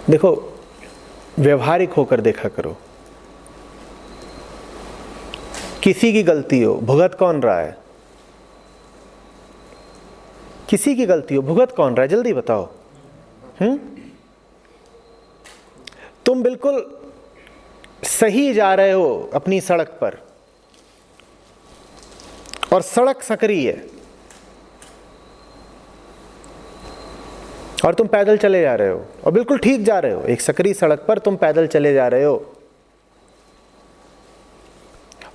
देखो, व्यवहारिक होकर देखा करो। किसी की गलती हो, भुगत कौन रहा है? किसी की गलती हो, भुगत कौन रहा है? जल्दी बताओ। तुम बिल्कुल सही जा रहे हो अपनी सड़क पर और सड़क सकरी है और तुम पैदल चले जा रहे हो और बिल्कुल ठीक जा रहे हो। एक सकरी सड़क पर तुम पैदल चले जा रहे हो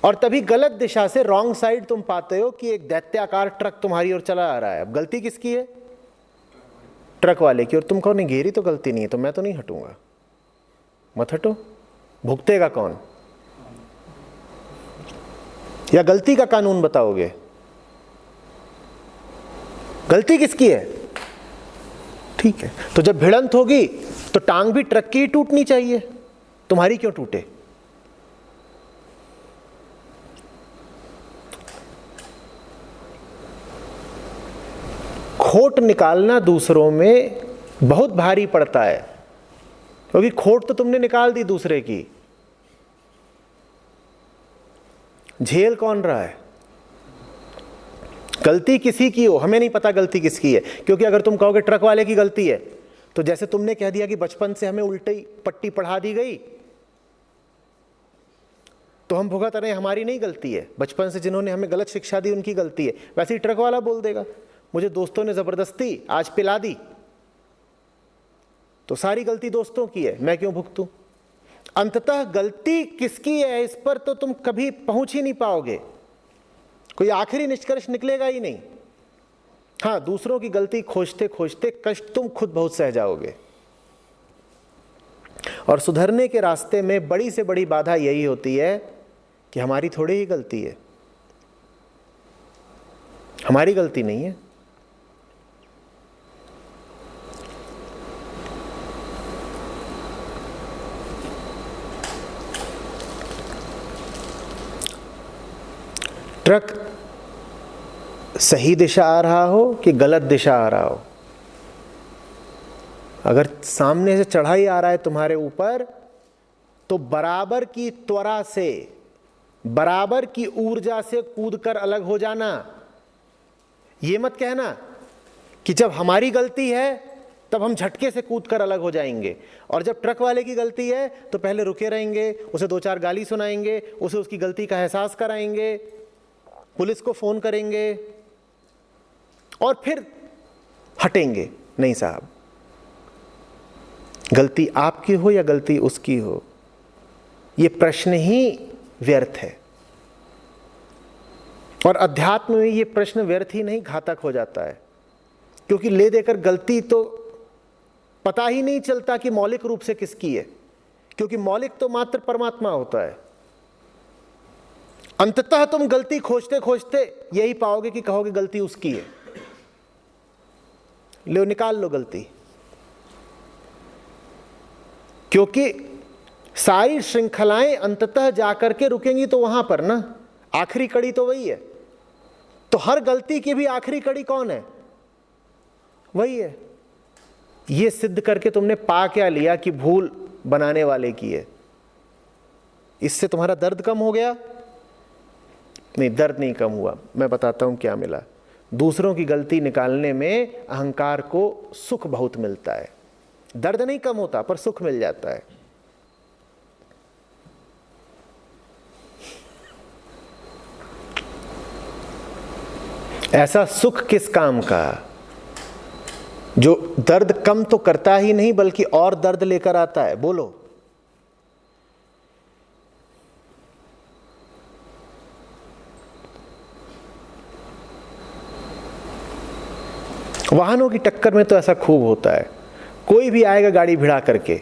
और तभी गलत दिशा से रॉन्ग साइड तुम पाते हो कि एक दैत्याकार ट्रक तुम्हारी ओर चला आ रहा है। अब गलती किसकी है? ट्रक वाले की। और तुम कहो नहीं, घेरी तो गलती नहीं है, तो मैं तो नहीं हटूंगा। मत हटो। भुगतेगा कौन? या गलती का कानून बताओगे? गलती किसकी है? ठीक है, तो जब भिड़ंत होगी तो टांग भी ट्रक की ही टूटनी चाहिए, तुम्हारी क्यों टूटे? खोट निकालना दूसरों में बहुत भारी पड़ता है, क्योंकि खोट तो तुमने निकाल दी दूसरे की। झेल कौन रहा है? गलती किसी की हो, हमें नहीं पता गलती किसकी है, क्योंकि अगर तुम कहोगे ट्रक वाले की गलती है, तो जैसे तुमने कह दिया कि बचपन से हमें उल्टी पट्टी पढ़ा दी गई तो हम भुगत रहे, हमारी नहीं गलती है। बचपन से जिन्होंने हमें गलत शिक्षा दी उनकी गलती है। वैसे ही ट्रक वाला बोल देगा, मुझे दोस्तों ने जबरदस्ती आज पिला दी तो सारी गलती दोस्तों की है, मैं क्यों भुगतूं? अंततः गलती किसकी है इस पर तो तुम कभी पहुंच ही नहीं पाओगे, कोई आखिरी निष्कर्ष निकलेगा ही नहीं। हाँ, दूसरों की गलती खोजते खोजते कष्ट तुम खुद बहुत सह जाओगे। और सुधरने के रास्ते में बड़ी से बड़ी बाधा यही होती है कि हमारी थोड़ी ही गलती है, हमारी गलती नहीं है। ट्रक सही दिशा आ रहा हो कि गलत दिशा आ रहा हो, अगर सामने से चढ़ाई आ रहा है तुम्हारे ऊपर, तो बराबर की त्वरा से, बराबर की ऊर्जा से कूदकर अलग हो जाना। ये मत कहना कि जब हमारी गलती है तब हम झटके से कूदकर अलग हो जाएंगे, और जब ट्रक वाले की गलती है तो पहले रुके रहेंगे, उसे दो चार गाली सुनाएंगे, उसे उसकी गलती का एहसास कराएंगे, पुलिस को फोन करेंगे और फिर हटेंगे। नहीं साहब, गलती आपकी हो या गलती उसकी हो, यह प्रश्न ही व्यर्थ है। और अध्यात्म में यह प्रश्न व्यर्थ ही नहीं, घातक हो जाता है, क्योंकि ले देकर गलती तो पता ही नहीं चलता कि मौलिक रूप से किसकी है, क्योंकि मौलिक तो मात्र परमात्मा होता है। अंततः तुम गलती खोजते खोजते यही पाओगे कि कहोगे गलती उसकी है। लो, निकाल लो गलती, क्योंकि सारी श्रृंखलाएं अंततः जाकर के रुकेंगी तो वहां पर ना, आखिरी कड़ी तो वही है। तो हर गलती की भी आखिरी कड़ी कौन है? वही है। यह सिद्ध करके तुमने पा क्या लिया कि भूल बनाने वाले की है? इससे तुम्हारा दर्द कम हो गया? नहीं, दर्द नहीं कम हुआ। मैं बताता हूं क्या मिला। दूसरों की गलती निकालने में अहंकार को सुख बहुत मिलता है। दर्द नहीं कम होता, पर सुख मिल जाता है। ऐसा सुख किस काम का जो दर्द कम तो करता ही नहीं बल्कि और दर्द लेकर आता है? बोलो। वाहनों की टक्कर में तो ऐसा खूब होता है। कोई भी आएगा गाड़ी भिड़ा करके,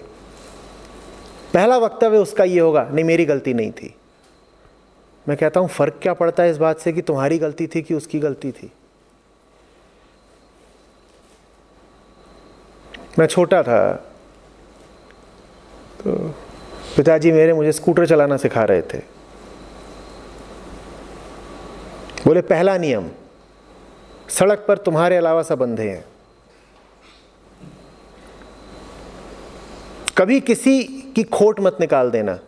पहला वक्तव्य उसका ये होगा, नहीं मेरी गलती नहीं थी। मैं कहता हूं फर्क क्या पड़ता है इस बात से कि तुम्हारी गलती थी कि उसकी गलती थी? मैं छोटा था तो पिताजी मेरे मुझे स्कूटर चलाना सिखा रहे थे। बोले, पहला नियम, सड़क पर तुम्हारे अलावा सब अंधे हैं। कभी किसी की खोट मत निकाल देना।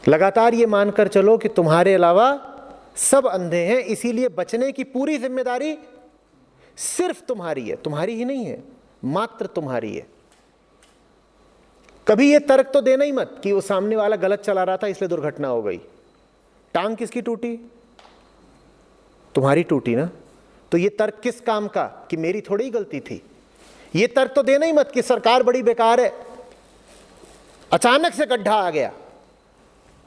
लगातार ये मानकर चलो कि तुम्हारे अलावा सब अंधे हैं, इसीलिए बचने की पूरी जिम्मेदारी सिर्फ तुम्हारी है। तुम्हारी ही नहीं है, मात्र तुम्हारी है। कभी ये तर्क तो देना ही मत कि वो सामने वाला गलत चला रहा था इसलिए दुर्घटना हो गई। टांग किसकी टूटी? तुम्हारी टूटी ना। तो ये तर्क किस काम का कि मेरी थोड़ी ही गलती थी? ये तर्क तो देना ही मत कि सरकार बड़ी बेकार है, अचानक से गड्ढा आ गया,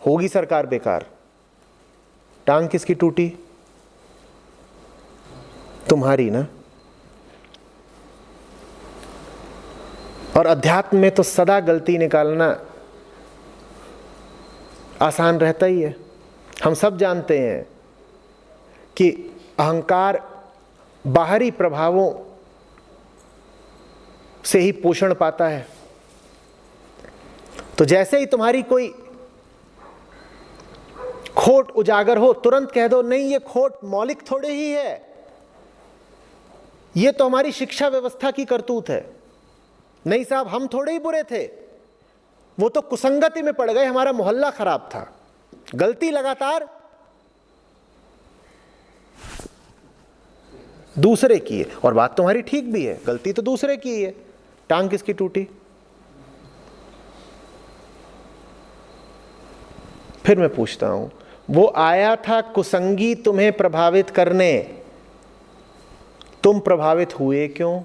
होगी सरकार बेकार। टांग किसकी टूटी? तुम्हारी ना। और अध्यात्म में तो सदा गलती निकालना आसान रहता ही है। हम सब जानते हैं कि अहंकार बाहरी प्रभावों से ही पोषण पाता है। तो जैसे ही तुम्हारी कोई खोट उजागर हो, तुरंत कह दो नहीं, ये खोट मौलिक थोड़े ही है, ये तो हमारी शिक्षा व्यवस्था की करतूत है। नहीं साहब, हम थोड़े ही बुरे थे, वो तो कुसंगति में पड़ गए, हमारा मोहल्ला खराब था। गलती लगातार दूसरे की है, और बात तुम्हारी ठीक भी है, गलती तो दूसरे की है। टांग किसकी टूटी? फिर मैं पूछता हूं, वो आया था कुसंगी तुम्हें प्रभावित करने, तुम प्रभावित हुए क्यों?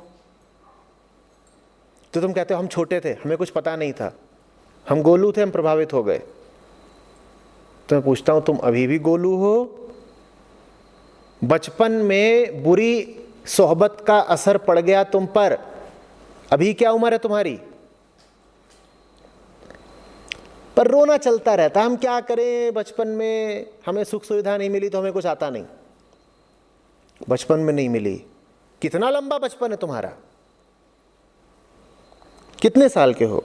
तो तुम कहते हो हम छोटे थे, हमें कुछ पता नहीं था, हम गोलू थे, हम प्रभावित हो गए। तो मैं पूछता हूं, तुम अभी भी गोलू हो? बचपन में बुरी सोहबत का असर पड़ गया तुम पर, अभी क्या उम्र है तुम्हारी? पर रोना चलता रहता, हम क्या करें, बचपन में हमें सुख सुविधा नहीं मिली तो हमें कुछ आता नहीं, बचपन में नहीं मिली। कितना लंबा बचपन है तुम्हारा? कितने साल के हो?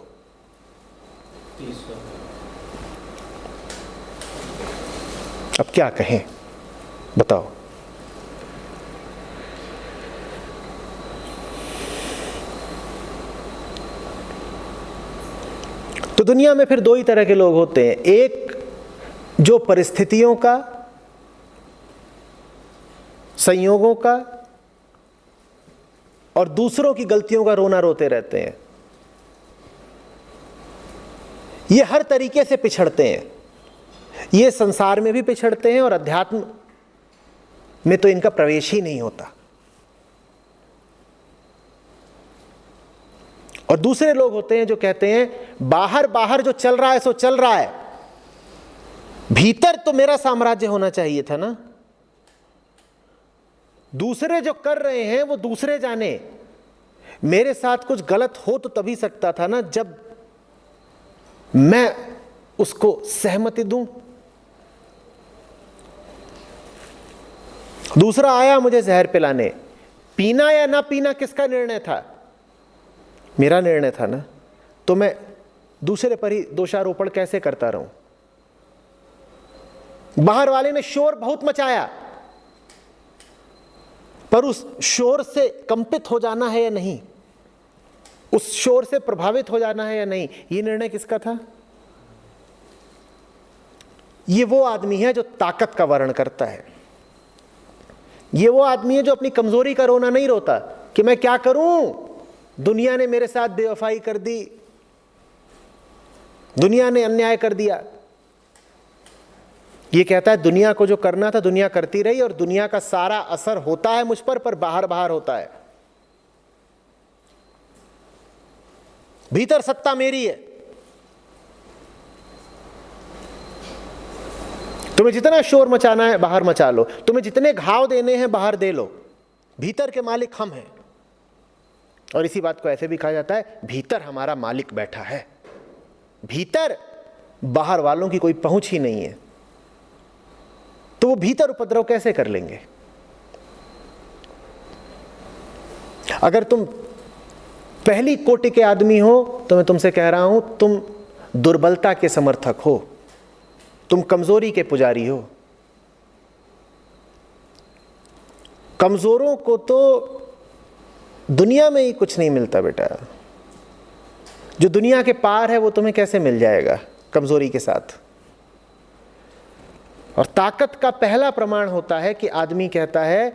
30 साल। अब क्या कहें, बताओ। तो दुनिया में फिर दो ही तरह के लोग होते हैं, एक जो परिस्थितियों का, संयोगों का और दूसरों की गलतियों का रोना रोते रहते हैं। ये हर तरीके से पिछड़ते हैं, ये संसार में भी पिछड़ते हैं और अध्यात्म में तो इनका प्रवेश ही नहीं होता। और दूसरे लोग होते हैं जो कहते हैं बाहर बाहर जो चल रहा है सो चल रहा है, भीतर तो मेरा साम्राज्य होना चाहिए था ना। दूसरे जो कर रहे हैं वो दूसरे जाने, मेरे साथ कुछ गलत हो तो तभी सकता था ना जब मैं उसको सहमति दूं। दूसरा आया मुझे जहर पिलाने, पीना या ना पीना किसका निर्णय था? मेरा निर्णय था ना। तो मैं दूसरे पर ही दोषारोपण कैसे करता रहूं? बाहर वाले ने शोर बहुत मचाया, पर उस शोर से कंपित हो जाना है या नहीं, उस शोर से प्रभावित हो जाना है या नहीं, यह निर्णय किसका था? ये वो आदमी है जो ताकत का वर्णन करता है। ये वो आदमी है जो अपनी कमजोरी का रोना नहीं रोता कि मैं क्या करूं, दुनिया ने मेरे साथ बेवफाई कर दी, दुनिया ने अन्याय कर दिया। ये कहता है दुनिया को जो करना था दुनिया करती रही और दुनिया का सारा असर होता है मुझ पर बाहर बाहर होता है, भीतर सत्ता मेरी है। तुम्हें जितना शोर मचाना है बाहर मचा लो, तुम्हें जितने घाव देने हैं बाहर दे लो, भीतर के मालिक हम हैं। और इसी बात को ऐसे भी कहा जाता है भीतर हमारा मालिक बैठा है, भीतर बाहर वालों की कोई पहुंच ही नहीं है। तो वो भीतर उपद्रव कैसे कर लेंगे? अगर तुम पहली कोटि के आदमी हो तो मैं तुमसे कह रहा हूं तुम दुर्बलता के समर्थक हो, तुम कमजोरी के पुजारी हो। कमजोरों को तो दुनिया में ही कुछ नहीं मिलता बेटा। जो दुनिया के पार है वो तुम्हें कैसे मिल जाएगा कमजोरी के साथ। और ताकत का पहला प्रमाण होता है कि आदमी कहता है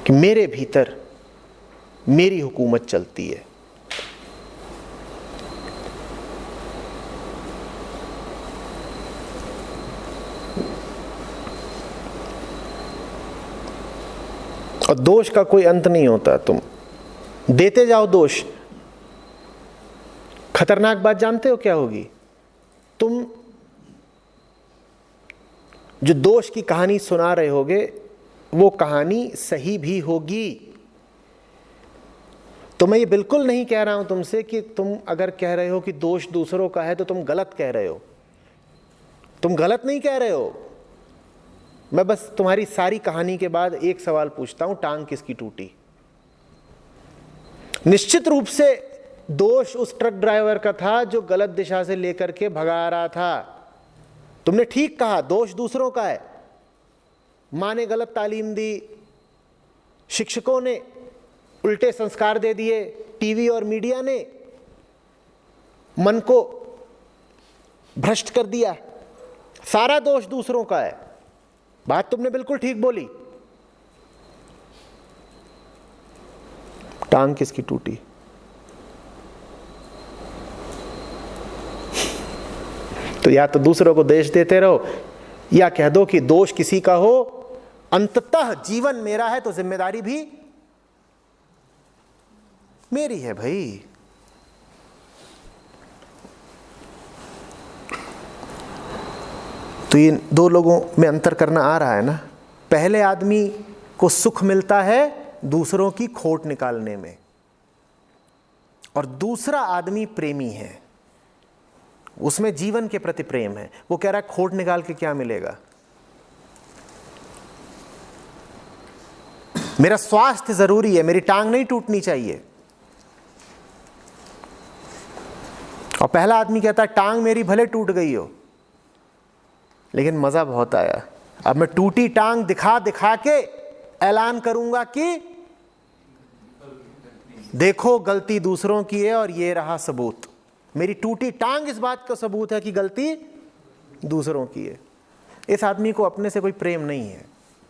कि मेरे भीतर मेरी हुकूमत चलती है। और दोष का कोई अंत नहीं होता, तुम देते जाओ दोष। खतरनाक बात जानते हो क्या होगी? तुम जो दोष की कहानी सुना रहे होगे वो कहानी सही भी होगी। तो मैं ये बिल्कुल नहीं कह रहा हूं तुमसे कि तुम अगर कह रहे हो कि दोष दूसरों का है तो तुम गलत कह रहे हो। तुम गलत नहीं कह रहे हो। मैं बस तुम्हारी सारी कहानी के बाद एक सवाल पूछता हूं, टांग किसकी टूटी? निश्चित रूप से दोष उस ट्रक ड्राइवर का था जो गलत दिशा से लेकर के भगा रहा था। तुमने ठीक कहा, दोष दूसरों का है। माँ ने गलत तालीम दी, शिक्षकों ने उल्टे संस्कार दे दिए, टीवी और मीडिया ने मन को भ्रष्ट कर दिया। सारा दोष दूसरों का है। बात तुमने बिल्कुल ठीक बोली। टांग किसकी टूटी? तो या तो दूसरों को दोष देते रहो या कह दो कि दोष किसी का हो, अंततः जीवन मेरा है तो जिम्मेदारी भी मेरी है भाई। तो ये दो लोगों में अंतर करना आ रहा है ना। पहले आदमी को सुख मिलता है दूसरों की खोट निकालने में, और दूसरा आदमी प्रेमी है, उसमें जीवन के प्रति प्रेम है। वो कह रहा है खोट निकाल के क्या मिलेगा, मेरा स्वास्थ्य जरूरी है, मेरी टांग नहीं टूटनी चाहिए। और पहला आदमी कहता है टांग मेरी भले टूट गई हो लेकिन मजा बहुत आया, अब मैं टूटी टांग दिखा दिखा के ऐलान करूंगा कि देखो गलती दूसरों की है और ये रहा सबूत। मेरी टूटी टांग इस बात का सबूत है कि गलती दूसरों की है। इस आदमी को अपने से कोई प्रेम नहीं है।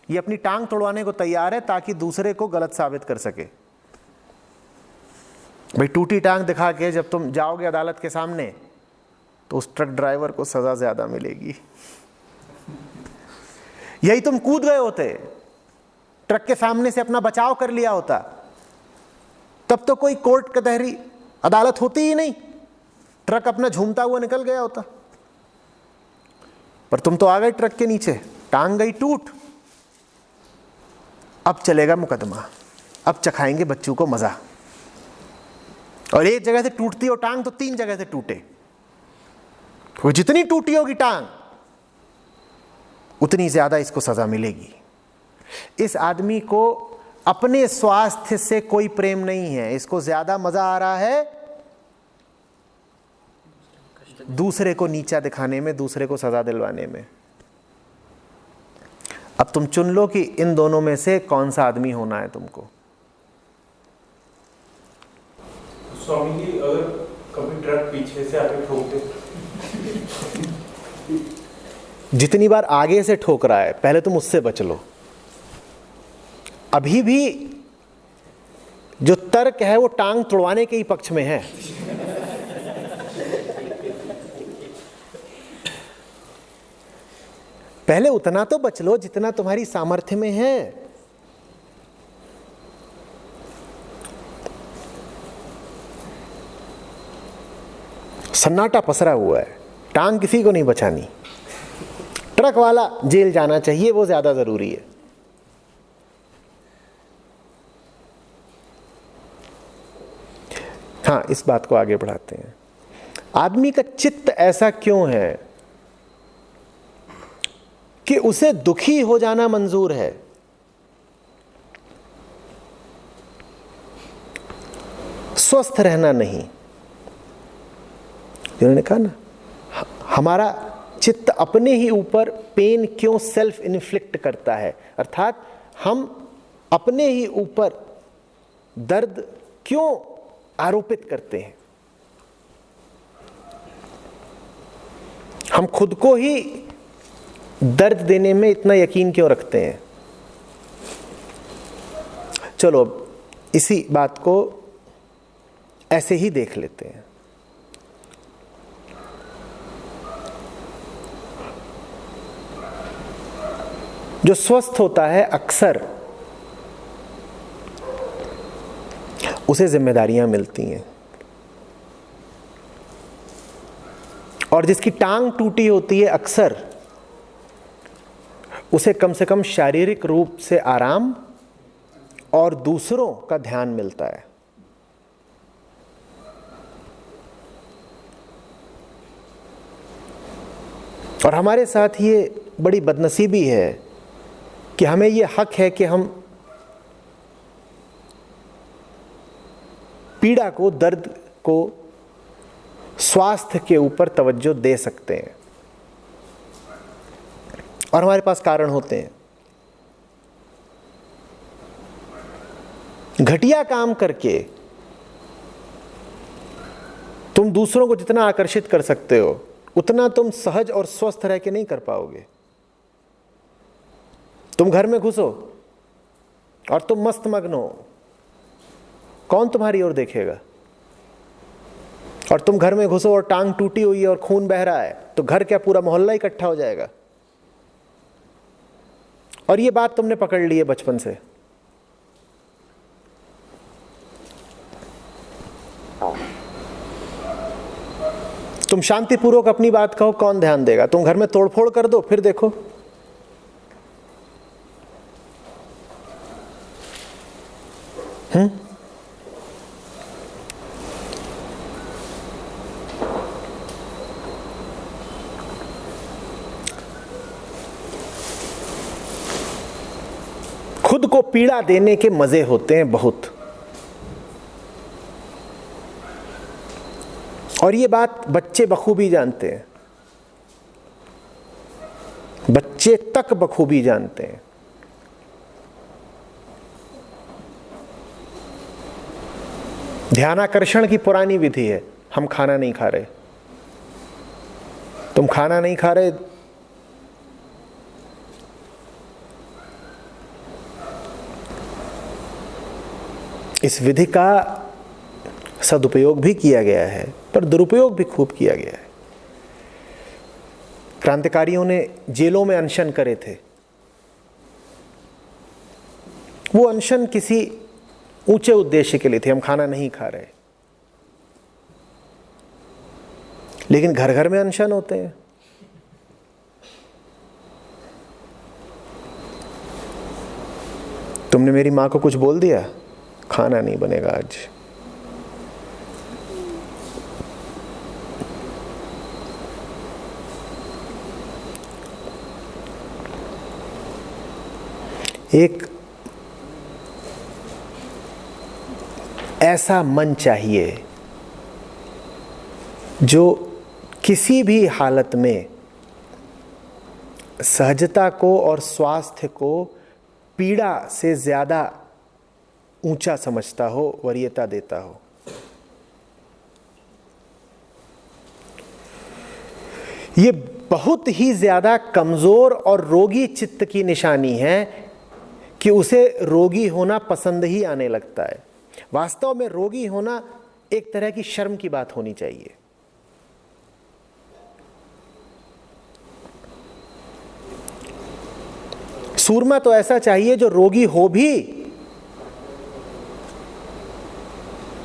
ये अपनी टांग तोड़वाने को तैयार है ताकि दूसरे को गलत साबित कर सके। भाई टूटी टांग दिखा के जब तुम जाओगे अदालत के सामने तो उस ट्रक ड्राइवर को सजा ज्यादा मिलेगी। यही तुम कूद गए होते, ट्रक के सामने से अपना बचाव कर लिया होता, तब तो कोई कोर्ट कचहरी अदालत होती ही नहीं, ट्रक अपना झूमता हुआ निकल गया होता। पर तुम तो आ गए ट्रक के नीचे, टांग गई टूट। अब चलेगा मुकदमा, अब चखाएंगे बच्चों को मजा। और एक जगह से टूटती हो टांग तो 3 जगह से टूटे। वो जितनी टूटी होगी टांग उतनी ज्यादा इसको सजा मिलेगी। इस आदमी को अपने स्वास्थ्य से कोई प्रेम नहीं है, इसको ज्यादा मजा आ रहा है दूसरे को नीचा दिखाने में, दूसरे को सजा दिलवाने में। अब तुम चुन लो कि इन दोनों में से कौन सा आदमी होना है तुमको। स्वामी जी, अगर कभी ट्रक पीछे से आके ठोक दे, जितनी बार आगे से ठोक रहा है पहले तुम उससे बच लो। अभी भी जो तर्क है वो टांग तोड़वाने के ही पक्ष में है। पहले उतना तो बच लो जितना तुम्हारी सामर्थ्य में है। सन्नाटा पसरा हुआ है, टांग किसी को नहीं बचानी। ट्रक वाला जेल जाना चाहिए, वो ज्यादा जरूरी है। हाँ, इस बात को आगे बढ़ाते हैं। आदमी का चित्त ऐसा क्यों है कि उसे दुखी हो जाना मंजूर है? स्वस्थ रहना नहीं। उन्होंने कहा ना, हमारा चित्त अपने ही ऊपर पेन क्यों सेल्फ इन्फ्लिक्ट करता है, अर्थात हम अपने ही ऊपर दर्द क्यों आरोपित करते हैं? हम खुद को ही दर्द देने में इतना यकीन क्यों रखते हैं? चलो अब इसी बात को ऐसे ही देख लेते हैं। जो स्वस्थ होता है अक्सर उसे जिम्मेदारियां मिलती हैं, और जिसकी टांग टूटी होती है अक्सर उसे कम से कम शारीरिक रूप से आराम और दूसरों का ध्यान मिलता है। और हमारे साथ ये बड़ी बदनसीबी है कि हमें ये हक है कि हम पीड़ा को, दर्द को, स्वास्थ्य के ऊपर तवज्जो दे सकते हैं, और हमारे पास कारण होते हैं। घटिया काम करके तुम दूसरों को जितना आकर्षित कर सकते हो उतना तुम सहज और स्वस्थ रह के नहीं कर पाओगे। तुम घर में घुसो और तुम मस्त मग्न हो, कौन तुम्हारी ओर देखेगा? और तुम घर में घुसो और टांग टूटी हुई है और खून बह रहा है, तो घर क्या पूरा मोहल्ला इकट्ठा हो जाएगा। और ये बात तुमने पकड़ ली है बचपन से। तुम शांतिपूर्वक अपनी बात कहो, कौन ध्यान देगा? तुम घर में तोड़फोड़ कर दो, फिर देखो। खुद को पीड़ा देने के मजे होते हैं बहुत, और ये बात बच्चे बखूबी जानते हैं, बच्चे तक बखूबी जानते हैं। ध्यानाकर्षण की पुरानी विधि है, हम खाना नहीं खा रहे, तुम खाना नहीं खा रहे, इस विधि का सदुपयोग भी किया गया है पर दुरुपयोग भी खूब किया गया है। क्रांतिकारियों ने जेलों में अनशन करे थे, वो अनशन किसी ऊंचे उद्देश्य के लिए थे, हम खाना नहीं खा रहे। लेकिन घर घर में अनशन होते हैं। तुमने मेरी मां को कुछ बोल दिया, खाना नहीं बनेगा आज। एक ऐसा मन चाहिए जो किसी भी हालत में सहजता को और स्वास्थ्य को पीड़ा से ज्यादा ऊंचा समझता हो, वरीयता देता हो। ये बहुत ही ज्यादा कमजोर और रोगी चित्त की निशानी है कि उसे रोगी होना पसंद ही आने लगता है। वास्तव में रोगी होना एक तरह की शर्म की बात होनी चाहिए। सूरमा तो ऐसा चाहिए जो रोगी हो भी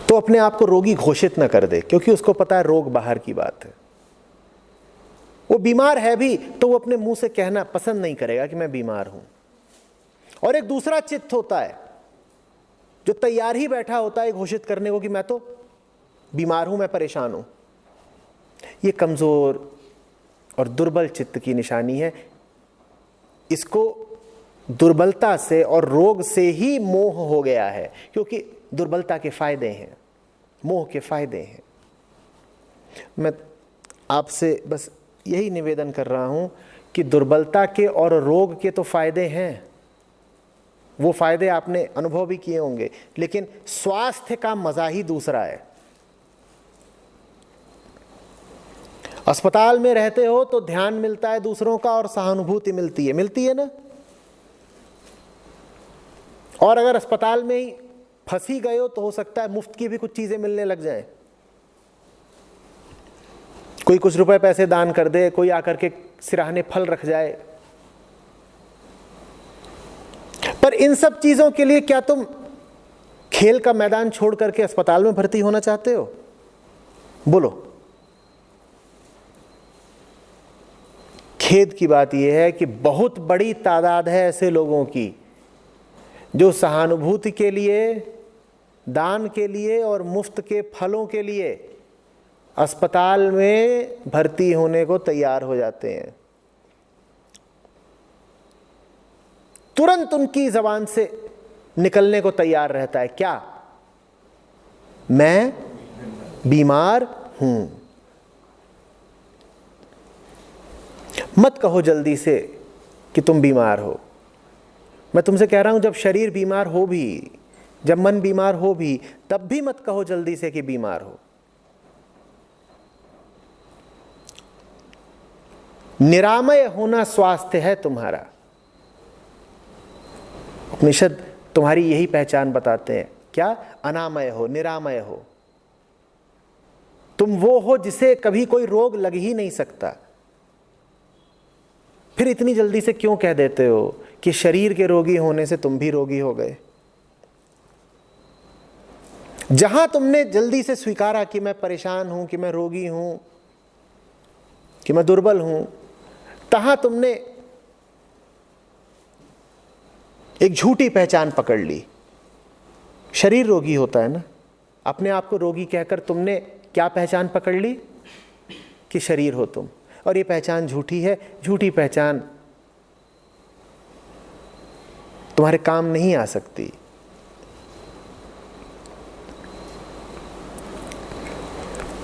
तो अपने आप को रोगी घोषित न कर दे, क्योंकि उसको पता है रोग बाहर की बात है। वो बीमार है भी तो वो अपने मुंह से कहना पसंद नहीं करेगा कि मैं बीमार हूं। और एक दूसरा चित्त होता है जो तैयार ही बैठा होता है घोषित करने को कि मैं तो बीमार हूं, मैं परेशान हूं। ये कमजोर और दुर्बल चित्त की निशानी है। इसको दुर्बलता से और रोग से ही मोह हो गया है, क्योंकि दुर्बलता के फायदे हैं, मोह के फायदे हैं। मैं आपसे बस यही निवेदन कर रहा हूं कि दुर्बलता के और रोग के तो फायदे हैं, वो फायदे आपने अनुभव भी किए होंगे, लेकिन स्वास्थ्य का मजा ही दूसरा है। अस्पताल में रहते हो तो ध्यान मिलता है दूसरों का और सहानुभूति मिलती है ना। और अगर अस्पताल में ही फंसी गए हो तो हो सकता है मुफ्त की भी कुछ चीजें मिलने लग जाएं। कोई कुछ रुपए पैसे दान कर दे, कोई आकर के सिराहने फल रख जाए। पर इन सब चीजों के लिए क्या तुम खेल का मैदान छोड़ करके अस्पताल में भर्ती होना चाहते हो? बोलो। खेद की बात यह है कि बहुत बड़ी तादाद है ऐसे लोगों की जो सहानुभूति के लिए, दान के लिए और मुफ्त के फलों के लिए अस्पताल में भर्ती होने को तैयार हो जाते हैं। तुरंत उनकी जबान से निकलने को तैयार रहता है, क्या? मैं बीमार हूं। मत कहो जल्दी से कि तुम बीमार हो। मैं तुमसे कह रहा हूं, जब शरीर बीमार हो भी, जब मन बीमार हो भी, तब भी मत कहो जल्दी से कि बीमार हो। निरामय होना स्वास्थ्य है तुम्हारा। उपनिषद तुम्हारी यही पहचान बताते हैं। क्या? अनामय हो, निरामय हो। तुम वो हो जिसे कभी कोई रोग लग ही नहीं सकता। फिर इतनी जल्दी से क्यों कह देते हो कि शरीर के रोगी होने से तुम भी रोगी हो गए? जहां तुमने जल्दी से स्वीकारा कि मैं परेशान हूं, कि मैं रोगी हूं, कि मैं दुर्बल हूं, तहां तुमने एक झूठी पहचान पकड़ ली। शरीर रोगी होता है ना। अपने आप को रोगी कहकर तुमने क्या पहचान पकड़ ली? कि शरीर हो तुम। और ये पहचान झूठी है। झूठी पहचान तुम्हारे काम नहीं आ सकती।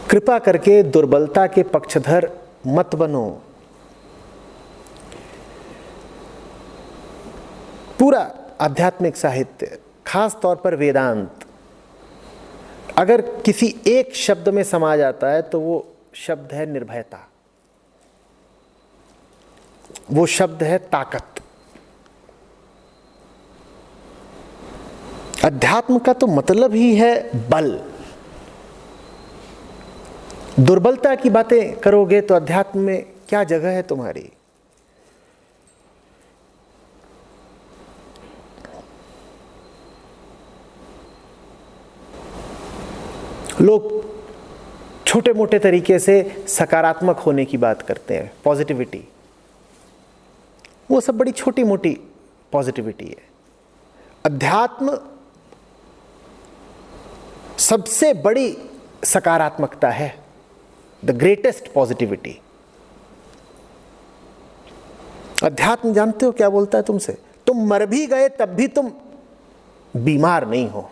कृपा करके दुर्बलता के पक्षधर मत बनो। पूरा आध्यात्मिक साहित्य, खास तौर पर वेदांत, अगर किसी एक शब्द में समा जाता है तो वो शब्द है निर्भयता, वो शब्द है ताकत। अध्यात्म का तो मतलब ही है बल। दुर्बलता की बातें करोगे तो अध्यात्म में क्या जगह है तुम्हारी? लोग छोटे मोटे तरीके से सकारात्मक होने की बात करते हैं, पॉजिटिविटी। वो सब बड़ी छोटी मोटी पॉजिटिविटी है। अध्यात्म सबसे बड़ी सकारात्मकता है, द ग्रेटेस्ट पॉजिटिविटी। अध्यात्म जानते हो क्या बोलता है तुमसे? तुम मर भी गए तब भी तुम बीमार नहीं हो।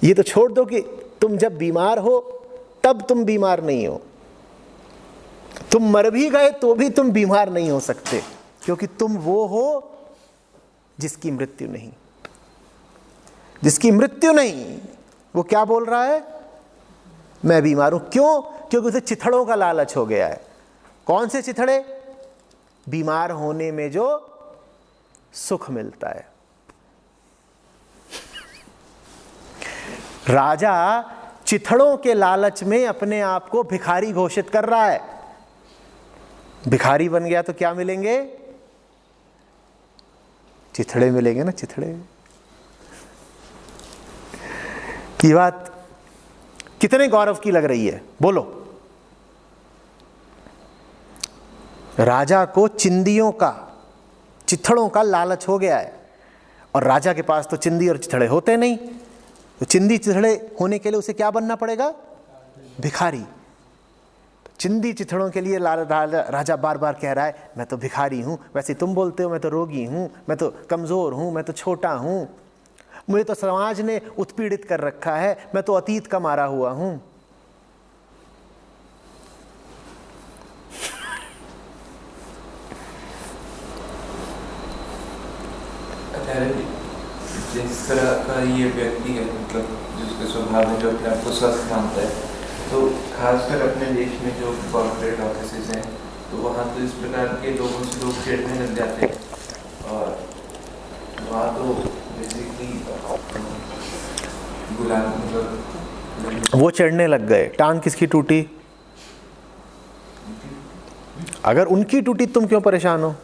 ये तो छोड़ दो कि तुम जब बीमार हो तब तुम बीमार नहीं हो। तुम मर भी गए तो भी तुम बीमार नहीं हो सकते, क्योंकि तुम वो हो जिसकी मृत्यु नहीं। जिसकी मृत्यु नहीं, वो क्या बोल रहा है? मैं बीमार हूं। क्यों? क्योंकि उसे चिथड़ों का लालच हो गया है। कौन से चिथड़े? बीमार होने में जो सुख मिलता है। राजा चिथड़ों के लालच में अपने आप को भिखारी घोषित कर रहा है। भिखारी बन गया तो क्या मिलेंगे? चिथड़े मिलेंगे ना, चिथड़े। ये बात कितने गौरव की लग रही है, बोलो। राजा को चिंदियों का, चिथड़ों का लालच हो गया है, और राजा के पास तो चिंदी और चिथड़े होते नहीं। तो चिंदी चिथड़े होने के लिए उसे क्या बनना पड़ेगा? भिखारी। तो चिंदी चिथड़ों के लिए राजा बार बार कह रहा है, मैं तो भिखारी हूं। वैसे तुम बोलते हो मैं तो रोगी हूं, मैं तो कमजोर हूं, मैं तो छोटा हूं, मुझे तो समाज ने उत्पीड़ित कर रखा है, मैं तो अतीत का मारा हुआ हूं। कह रहे थे जिस तरह का ये व्यक्ति है, मतलब जिसके स्वभाव में जो अपने आप को स्वस्थ मानता है, तो खासकर अपने देश में जो कॉर्पोरेट ऑफिसेज हैं, तो वहाँ तो इस प्रकार के लोगों से लोग चिढ़ने लग जाते हैं और वहाँ तो जैसे कि गुलाम मतलब वो चढ़ने लग गए। टांग किसकी टूटी? अगर उनकी टूटी तुम क्यों परेशान हो?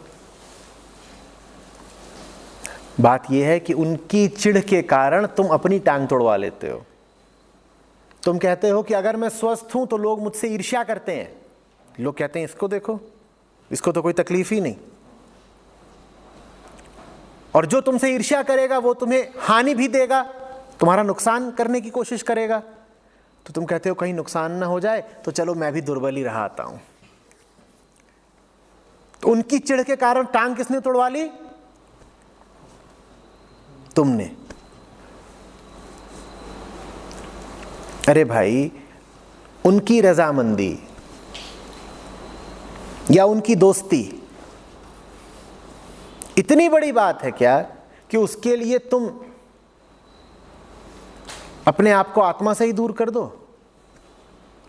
बात यह है कि उनकी चिढ़ के कारण तुम अपनी टांग तोड़वा लेते हो। तुम कहते हो कि अगर मैं स्वस्थ हूं तो लोग मुझसे ईर्ष्या करते हैं। लोग कहते हैं इसको देखो, इसको तो कोई तकलीफ ही नहीं। और जो तुमसे ईर्ष्या करेगा वो तुम्हें हानि भी देगा, तुम्हारा नुकसान करने की कोशिश करेगा। तो तुम कहते हो कहीं नुकसान ना हो जाए तो चलो मैं भी दुर्बल ही रहा आता हूं। तो उनकी चिढ़ के कारण टांग किसने तोड़वा ली? तुमने। अरे भाई, उनकी रजामंदी या उनकी दोस्ती इतनी बड़ी बात है क्या कि उसके लिए तुम अपने आप को आत्मा से ही दूर कर दो?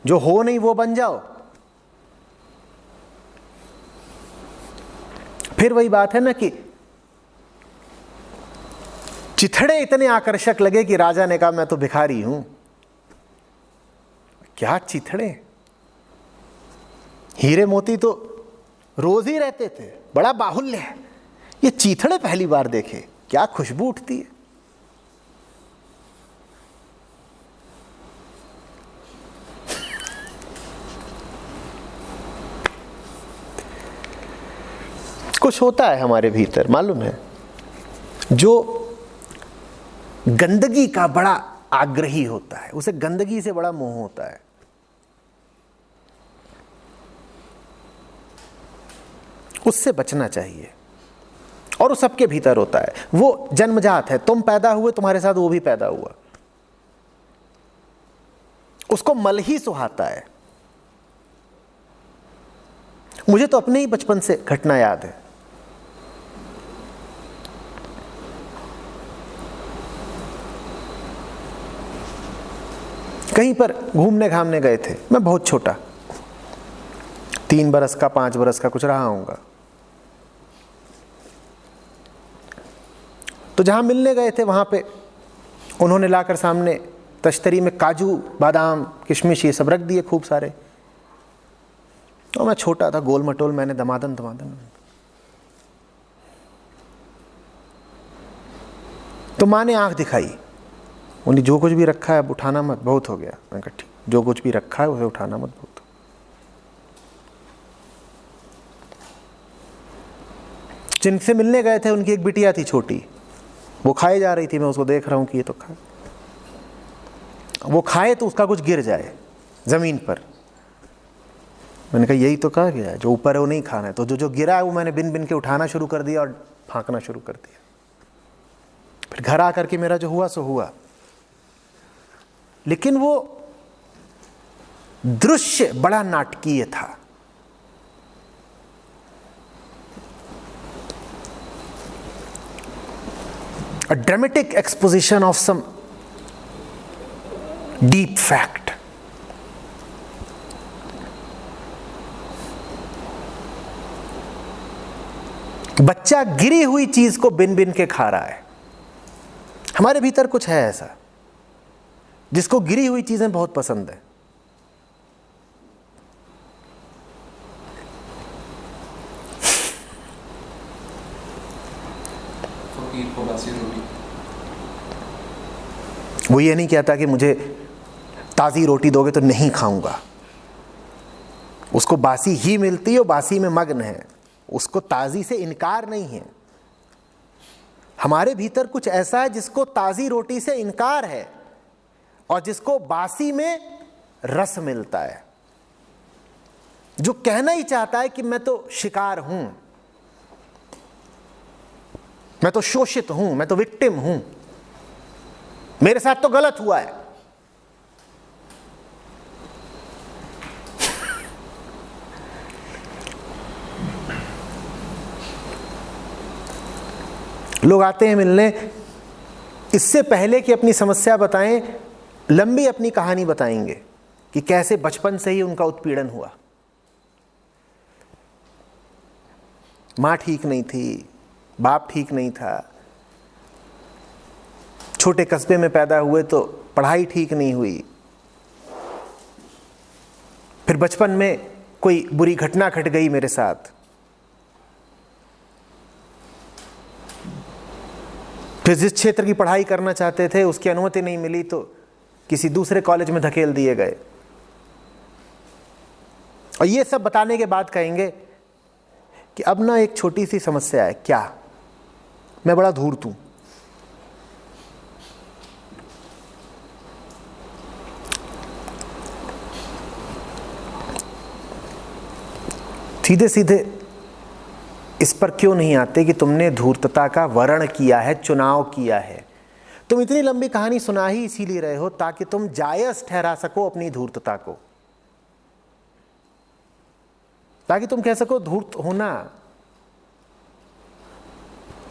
जो हो नहीं वो बन जाओ? फिर वही बात है ना कि चिथड़े इतने आकर्षक लगे कि राजा ने कहा मैं तो भिखारी हूं। क्या चिथड़े? हीरे मोती तो रोज ही रहते थे, बड़ा बाहुल्य है। ये चीथड़े पहली बार देखे, क्या खुशबू उठती है। कुछ होता है हमारे भीतर, मालूम है, जो गंदगी का बड़ा आग्रही होता है, उसे गंदगी से बड़ा मोह होता है। उससे बचना चाहिए। और वो सबके भीतर होता है, वो जन्मजात है। तुम पैदा हुए, तुम्हारे साथ वो भी पैदा हुआ। उसको मल ही सुहाता है। मुझे तो अपने ही बचपन से घटना याद है। कहीं पर घूमने घामने गए थे, मैं बहुत छोटा, 3 बरस का 5 बरस का कुछ रहा हूँगा। तो जहाँ मिलने गए थे वहाँ पे उन्होंने लाकर सामने तश्तरी में काजू बादाम किशमिश ये सब रख दिए खूब सारे। तो मैं छोटा था, गोल मटोल, मैंने दमादन तो माँ ने आँख दिखाई। उन्हें जो कुछ भी रखा है अब उठाना मत, बहुत हो गया। मैंने कहा ठीक, जो कुछ भी रखा है उसे उठाना मत, बहुत। जिनसे मिलने गए थे उनकी एक बिटिया थी छोटी, वो खाए जा रही थी। मैं उसको देख रहा हूँ कि ये तो खाए, वो खाए तो उसका कुछ गिर जाए जमीन पर। मैंने कहा यही तो कहा गया है, जो ऊपर है वो नहीं खाना है। तो जो गिरा है वो मैंने बिन बिन के उठाना शुरू कर दिया और फांकना शुरू कर दिया। फिर घर आकर के मेरा जो हुआ सो हुआ। लेकिन वो दृश्य बड़ा नाटकीय था। A dramatic exposition of some deep fact. बच्चा गिरी हुई चीज को बिन बिन के खा रहा है। हमारे भीतर कुछ है ऐसा जिसको गिरी हुई चीजें बहुत पसंद है। वो ये नहीं कहता कि मुझे ताज़ी रोटी दोगे तो नहीं खाऊंगा। उसको बासी ही मिलती है, वो बासी में मग्न है, उसको ताज़ी से इनकार नहीं है। हमारे भीतर कुछ ऐसा है जिसको ताज़ी रोटी से इनकार है और जिसको बासी में रस मिलता है, जो कहना ही चाहता है कि मैं तो शिकार हूं, मैं तो शोषित हूं, मैं तो विक्टिम हूं, मेरे साथ तो गलत हुआ है। लोग आते हैं मिलने, इससे पहले कि अपनी समस्या बताएं, लंबी अपनी कहानी बताएंगे कि कैसे बचपन से ही उनका उत्पीड़न हुआ। माँ ठीक नहीं थी, बाप ठीक नहीं था, छोटे कस्बे में पैदा हुए तो पढ़ाई ठीक नहीं हुई, फिर बचपन में कोई बुरी घटना घट गई मेरे साथ, फिर जिस क्षेत्र की पढ़ाई करना चाहते थे उसकी अनुमति नहीं मिली तो किसी दूसरे कॉलेज में धकेल दिए गए। और ये सब बताने के बाद कहेंगे कि अब ना एक छोटी सी समस्या है, क्या मैं बड़ा धूर्त हूं। सीधे सीधे इस पर क्यों नहीं आते कि तुमने धूर्तता का वर्ण किया है, चुनाव किया है। तुम इतनी लंबी कहानी सुना ही इसीलिए रहे हो ताकि तुम जायज ठहरा सको अपनी धूर्तता को, ताकि तुम कह सको धूर्त होना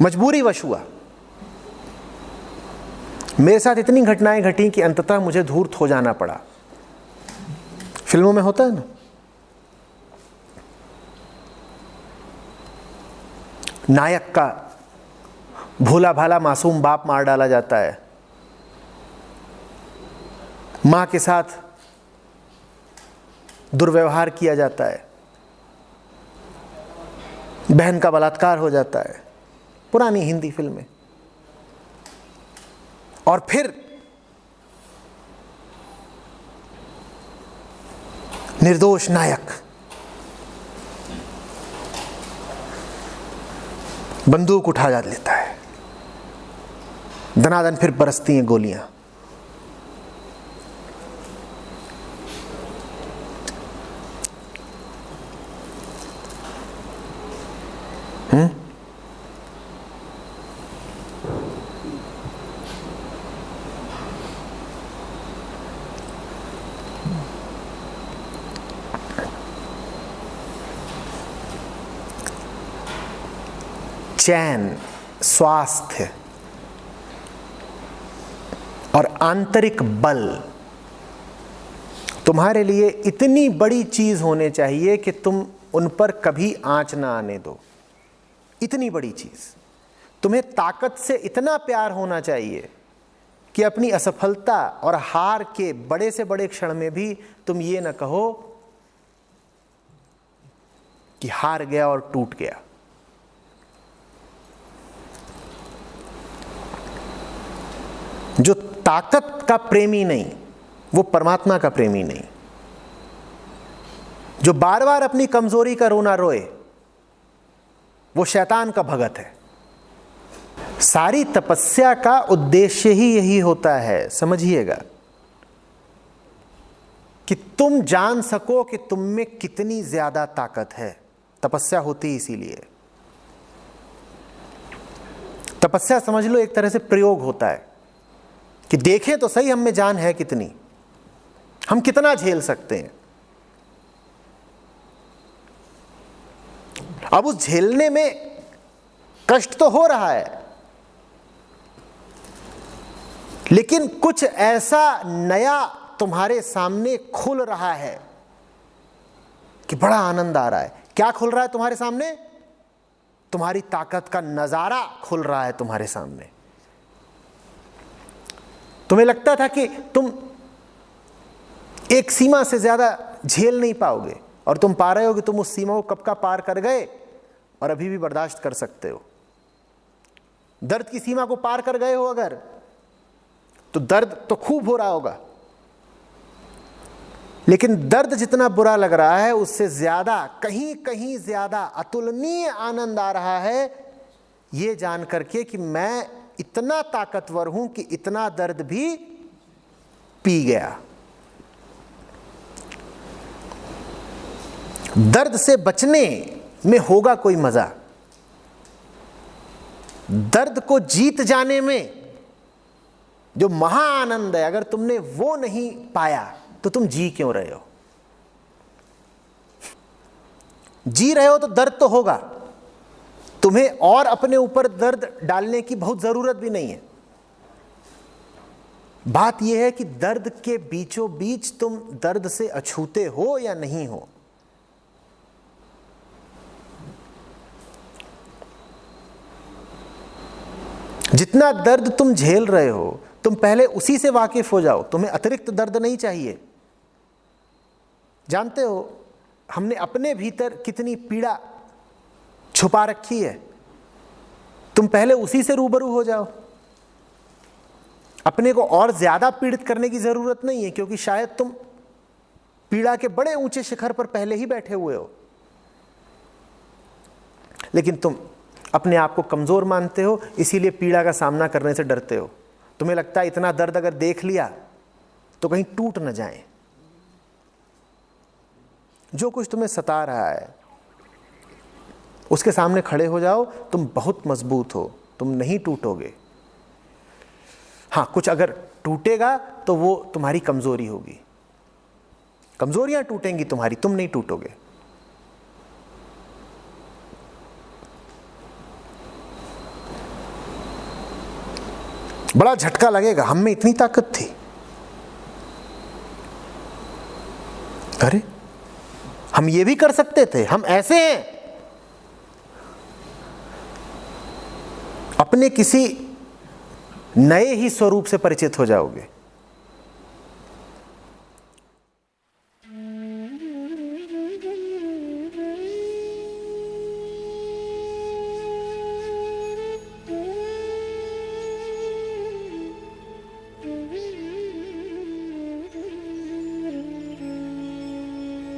मजबूरी वश हुआ। मेरे साथ इतनी घटनाएं घटी कि अंततः मुझे धूर्त हो जाना पड़ा। फिल्मों में होता है ना, नायक का भोला भाला मासूम बाप मार डाला जाता है, मां के साथ दुर्व्यवहार किया जाता है, बहन का बलात्कार हो जाता है, पुरानी हिंदी फिल्में। और फिर निर्दोष नायक बंदूक उठा जा लेता है, दनादन फिर बरसती हैं गोलियां। चैन, स्वास्थ्य और आंतरिक बल तुम्हारे लिए इतनी बड़ी चीज होने चाहिए कि तुम उन पर कभी आंच ना आने दो। इतनी बड़ी चीज, तुम्हें ताकत से इतना प्यार होना चाहिए कि अपनी असफलता और हार के बड़े से बड़े क्षण में भी तुम ये ना कहो कि हार गया और टूट गया। जो ताकत का प्रेमी नहीं, वो परमात्मा का प्रेमी नहीं। जो बार बार अपनी कमजोरी का रोना रोए, वो शैतान का भगत है। सारी तपस्या का उद्देश्य ही यही होता है, समझिएगा, कि तुम जान सको कि तुम में कितनी ज्यादा ताकत है। तपस्या होती इसीलिए। तपस्या समझ लो एक तरह से प्रयोग होता है कि देखें तो सही हम में जान है कितनी, हम कितना झेल सकते हैं। अब उस झेलने में कष्ट तो हो रहा है, लेकिन कुछ ऐसा नया तुम्हारे सामने खुल रहा है कि बड़ा आनंद आ रहा है। क्या खुल रहा है तुम्हारे सामने? तुम्हारी ताकत का नजारा खुल रहा है तुम्हारे सामने। तुम्हें लगता था कि तुम एक सीमा से ज्यादा झेल नहीं पाओगे, और तुम पा रहे हो कि तुम उस सीमा को कब का पार कर गए और अभी भी बर्दाश्त कर सकते हो। दर्द की सीमा को पार कर गए हो अगर, तो दर्द तो खूब हो रहा होगा, लेकिन दर्द जितना बुरा लग रहा है उससे ज्यादा, कहीं कहीं ज्यादा अतुलनीय आनंद आ रहा है ये जान करके कि मैं इतना ताकतवर हूं कि इतना दर्द भी पी गया। दर्द से बचने में होगा कोई मजा, दर्द को जीत जाने में जो महा आनंद है, अगर तुमने वो नहीं पाया तो तुम जी क्यों रहे हो? जी रहे हो तो दर्द तो होगा, तुम्हें और अपने ऊपर दर्द डालने की बहुत जरूरत भी नहीं है। बात यह है कि दर्द के बीचों बीच तुम दर्द से अछूते हो या नहीं हो। जितना दर्द तुम झेल रहे हो तुम पहले उसी से वाकिफ हो जाओ। तुम्हें अतिरिक्त दर्द नहीं चाहिए। जानते हो हमने अपने भीतर कितनी पीड़ा छुपा रखी है, तुम पहले उसी से रूबरू हो जाओ। अपने को और ज्यादा पीड़ित करने की जरूरत नहीं है, क्योंकि शायद तुम पीड़ा के बड़े ऊंचे शिखर पर पहले ही बैठे हुए हो। लेकिन तुम अपने आप को कमजोर मानते हो, इसीलिए पीड़ा का सामना करने से डरते हो। तुम्हें लगता है इतना दर्द अगर देख लिया तो कहीं टूट न जाए। जो कुछ तुम्हें सता रहा है उसके सामने खड़े हो जाओ। तुम बहुत मजबूत हो, तुम नहीं टूटोगे। हाँ, कुछ अगर टूटेगा तो वो तुम्हारी कमजोरी होगी। कमजोरियां टूटेंगी तुम्हारी, तुम नहीं टूटोगे। बड़ा झटका लगेगा, हम में इतनी ताकत थी। अरे हम ये भी कर सकते थे, हम ऐसे हैं। अपने किसी नए ही स्वरूप से परिचित हो जाओगे।